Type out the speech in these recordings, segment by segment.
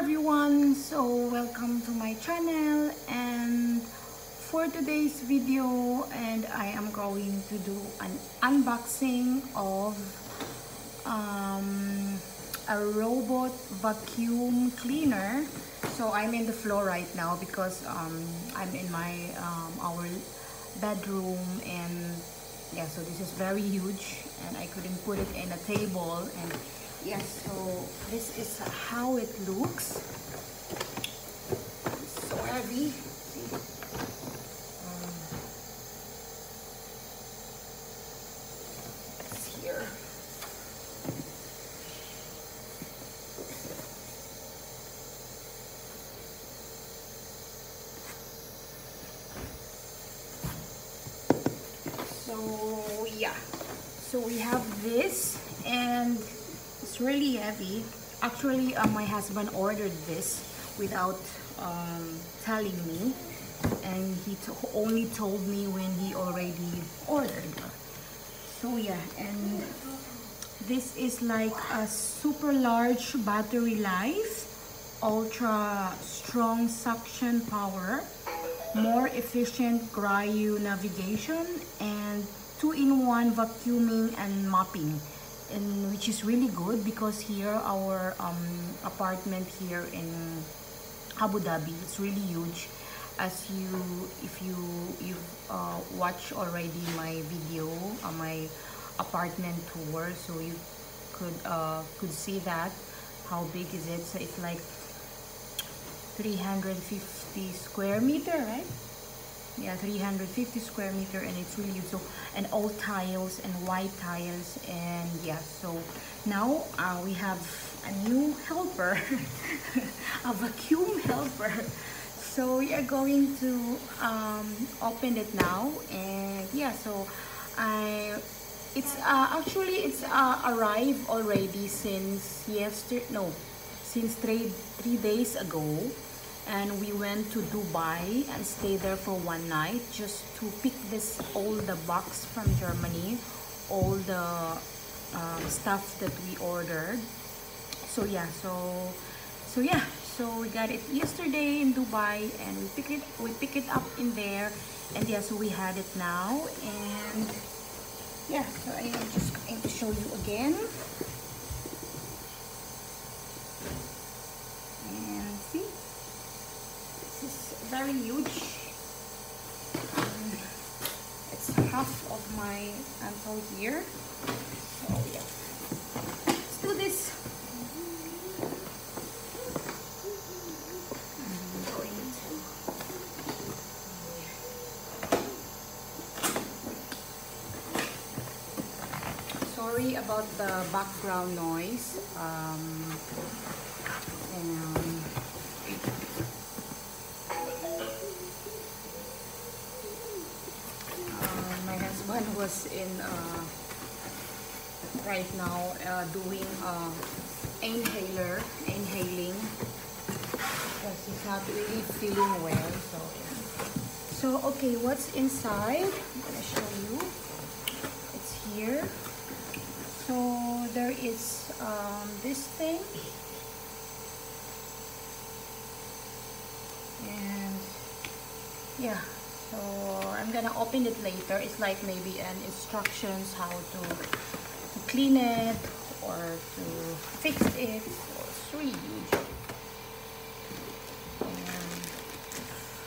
everyone, so welcome to my channel. And for today's video, and I am going to do an unboxing of a robot vacuum cleaner. So I'm in the floor right now because I'm in my our bedroom, and yeah, so this is very huge and I couldn't put it in a table. And yes, so this is how it looks. It's so heavy. See? It's here. So yeah, so we have this, and it's really heavy. Actually, my husband ordered this without telling me, and he only told me when he already ordered. So yeah, and this is like a super large battery life, ultra strong suction power, more efficient cryo navigation, and 2-in-1 vacuuming and mopping. And which is really good because here our apartment here in Abu Dhabi, it's really huge. As if you've watched already my video, my apartment tour, so you could see that how big is it. So it's like 350 square meter, right? Yeah, 350 square meter, and it's really huge. So, and all tiles and white tiles, and yeah, so now we have a new helper, a vacuum helper. So we are going to open it now. And yeah, so it's actually it's arrived already since yesterday, no, since three days ago. And we went to Dubai and stayed there for one night just to pick all the box from Germany, all the stuff that we ordered. So yeah, so we got it yesterday in Dubai, and we pick it up in there. And yeah, so we had it now. And yeah, so I am just going to show you again. And see, very huge. It's half of my ankle here. So yeah, let's do this. I'm going to sorry about the background noise. One was in right now doing inhaling because he's not really feeling well. So okay, what's inside? I'm gonna show you. It's here. So there is this thing, and yeah. So I'm gonna open it later. It's like maybe an instructions how to clean it or to fix it. So it's really huge. And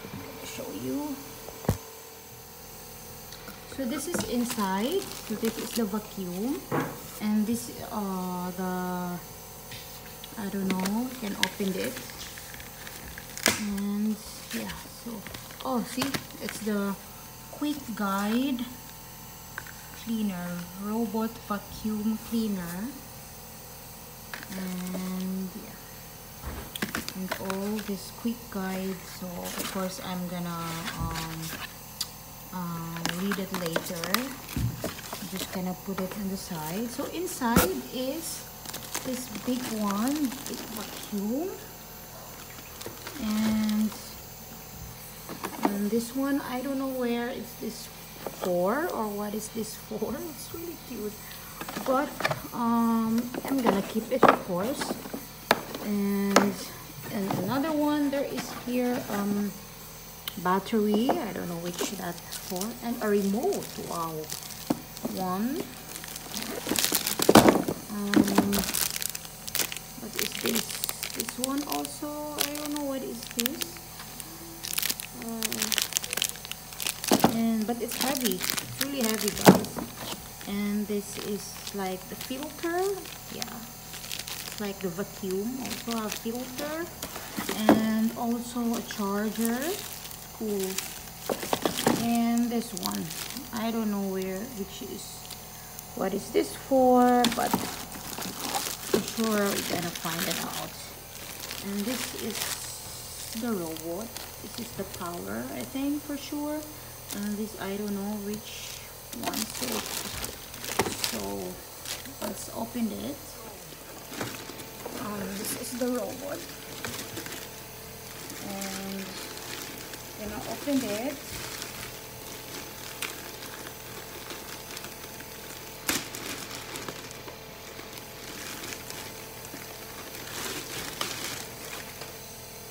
I'm gonna show you. So this is inside. So this is the vacuum, and this I don't know. You can open it, and yeah. So. Oh, see, it's the quick guide cleaner, robot vacuum cleaner, and yeah, and all this quick guide. So of course I'm gonna read it later. I'm just gonna put it on the side. So inside is this big vacuum, and this one, I don't know where is this for, or what is this for. It's really cute, but I'm gonna keep it, of course. And here battery, I don't know which that's for, and a remote. Wow. One. What is this? This one also, I don't know what is this. But it's heavy. It's really heavy, guys. And this is like the filter. Yeah. It's like the vacuum. Also a filter. And also a charger. Cool. And this one, I don't know what is this for, but for sure we're gonna find it out. And this is the robot. This is the power, I think, for sure. And this, I don't know which one. So let's open it. This is the robot, and gonna open it.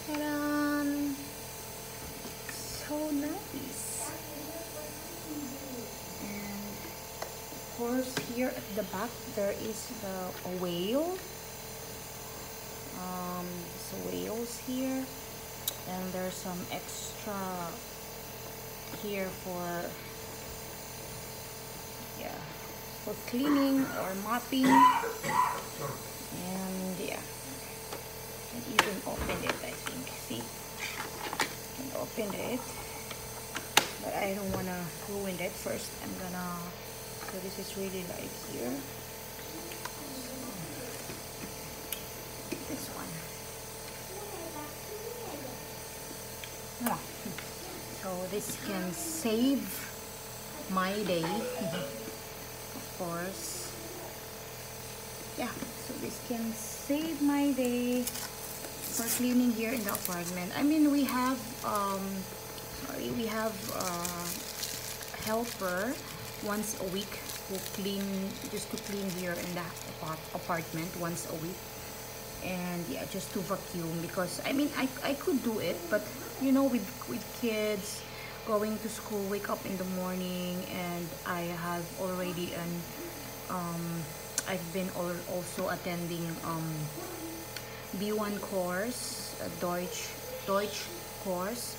Ta-da! So nice. And of course, here at the back there is a whale. Whales here, and there's some extra here for cleaning or mopping. And yeah, I can even open it, I think. See, I can open it, but I don't want to ruin it. First so this is really light here. This one. So this can save my day, of course. Yeah, so this can save my day for cleaning here in the apartment. I mean, we have we have a helper once a week who just to clean here in the apartment once a week. And yeah, just to vacuum, because I mean I could do it, but you know, with kids going to school, wake up in the morning, and I have already I've been also attending B1 course, Deutsch course,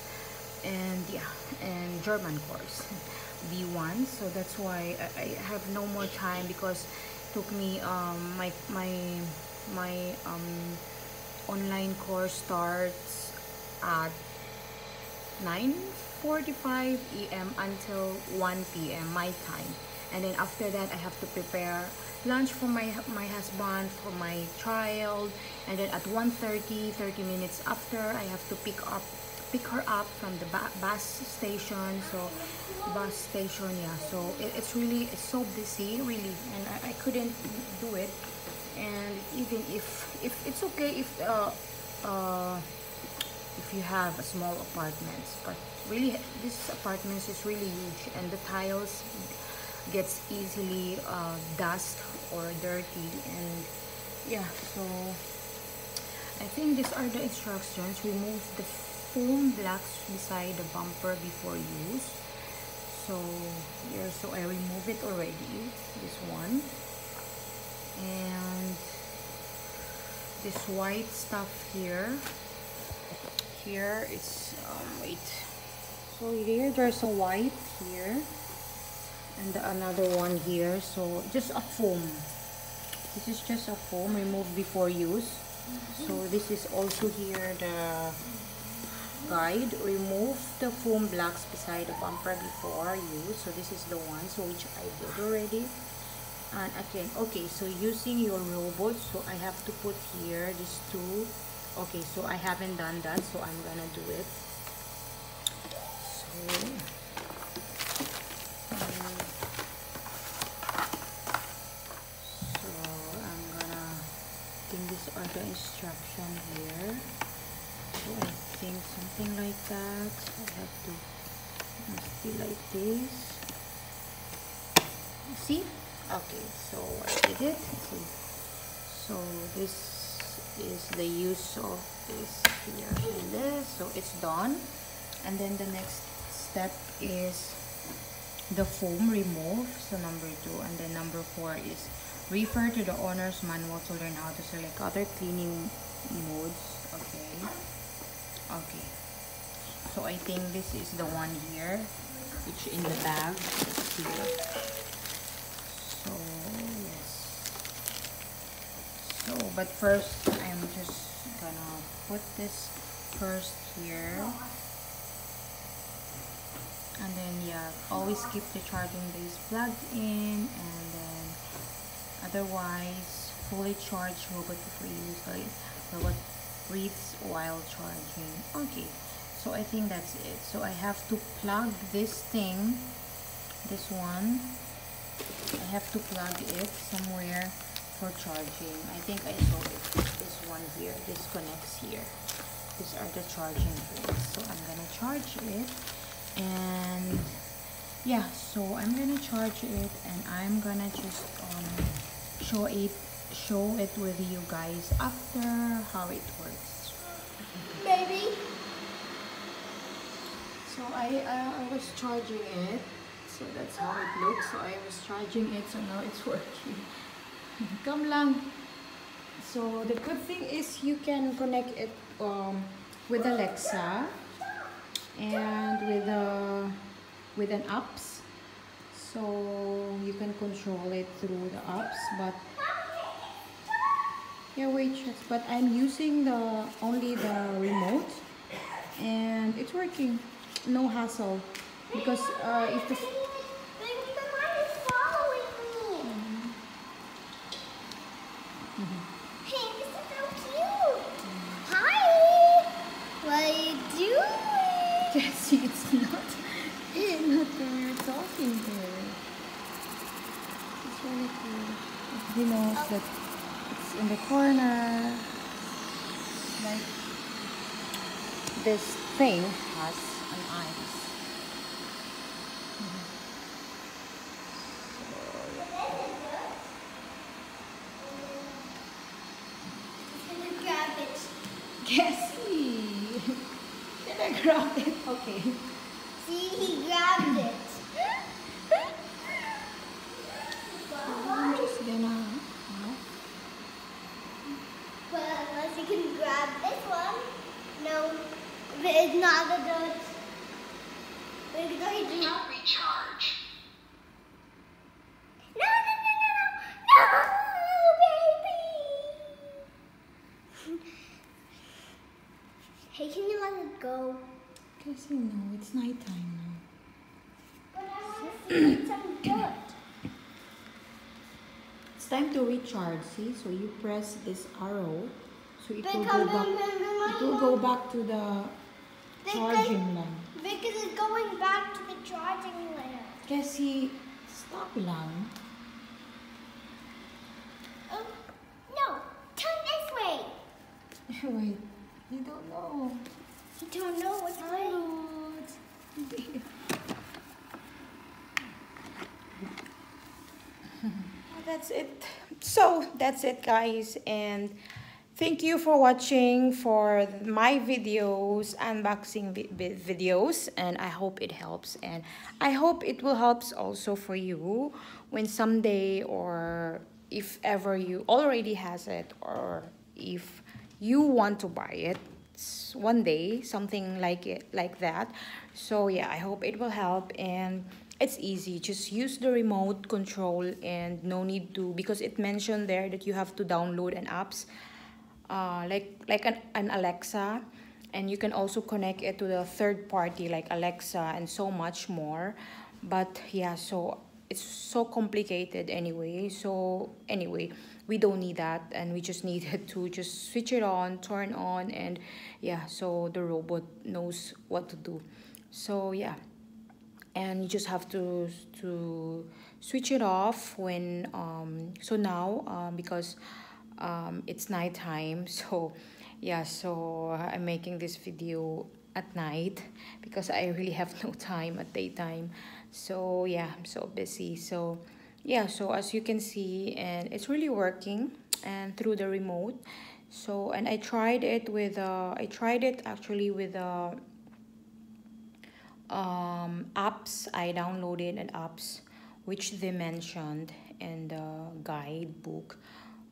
and yeah, and German course B1. So that's why I have no more time, because it took me my online course starts at 9:45 a.m. until 1 p.m. my time, and then after that I have to prepare lunch for my husband, for my child, and then at 1:30, 30 minutes after, I have to pick her up from the bus station. So yeah, so it's so busy, really, and I couldn't do it. And even if it's okay if you have a small apartments, but really this apartment is really huge, and the tiles gets easily dust or dirty. And yeah, so I think these are the instructions. Remove the foam blocks beside the bumper before use. So here, so I remove it already, this one. And this white stuff here is wait, so there's a white here, and another one here. So just a foam, this is just a foam, remove before use. So this is also here the guide. Remove the foam blocks beside the bumper before use. So this is the one, so which I did already. And again, okay, so using your robot, so I have to put here these two. Okay, so I haven't done that, so I'm gonna do it. So I'm gonna think these are the instruction here. So I think something like that. I have to, must be like this. See? Okay, so I did it. See, so this is the use of this here and this. So it's done. And then the next step is the foam remove, so number 2. And then number 4 is refer to the owner's manual to learn how to select other cleaning modes. Okay, so I think this is the one here, which in the bag here. So yes, so but first I'm just gonna put this first here. And then yeah, always keep the charging base plugged in, and then otherwise fully charged robot before you use the robot breathes while charging. Okay, so I think that's it. So I have to plug this thing, this one, I have to plug it somewhere for charging. I think I saw it, this one here, this connects here. These are the charging pins. So I'm gonna charge it. And yeah, so I'm gonna charge it, and I'm gonna just show it with you guys after how it works. Baby. So I was charging it, so that's how it looks. So I was charging it, so now it's working. Come lang. So the good thing is you can connect it with Alexa and with an apps, so you can control it through the apps. But yeah, waitress, but I'm using only the remote, and it's working, no hassle, because if the Hey, this is so cute. Hi. What are you doing? Jessie, it's not the we're talking here. It's really cool. He knows that it's in the corner. Like this thing has an eyes. I'm gonna grab it. Jessie, can I grab it? Okay. See, he grabbed it. I'm just gonna. Well, unless you can grab this one. No, it's not the dirt. We're going to Not recharge. No, baby. Hey, can you let it go? Jessie, no, it's nighttime now. But I want to see some dirt. It's time to recharge. See, so you press this arrow, so it will Because go back. It will go back to the charging lamp. Because it's going back to the charging lamp. Jessie, stop lang. Oh, no, turn this way. Wait, you don't know. You don't know what's going. That's it. So that's it, guys, and thank you for watching for my videos, unboxing videos, and I hope it helps, and I hope it will help also for you when someday, or if ever you already has it, or if you want to buy it one day, something like that. So yeah, I hope it will help, and it's easy. Just use the remote control, and no need to, because it mentioned there that you have to download an apps like an Alexa, and you can also connect it to the third party like Alexa and so much more. But yeah, so it's so complicated anyway. So anyway, we don't need that, and we just needed to just switch it on, turn on, and yeah, so the robot knows what to do. So yeah, and you just have to switch it off when so now because it's nighttime. So yeah, so I'm making this video at night because I really have no time at daytime. So yeah, I'm so busy. So yeah, so as you can see, and it's really working, and through the remote. So, and I tried it with actually with apps. I downloaded an apps which they mentioned in the guidebook,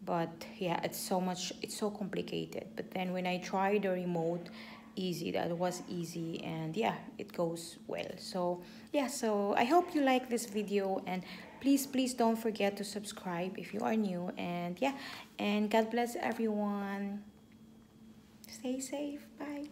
but yeah, it's so complicated. But then when I tried the remote, that was easy, and yeah, it goes well. So yeah, so I hope you like this video, and please don't forget to subscribe if you are new. And yeah, and God bless everyone. Stay safe. Bye.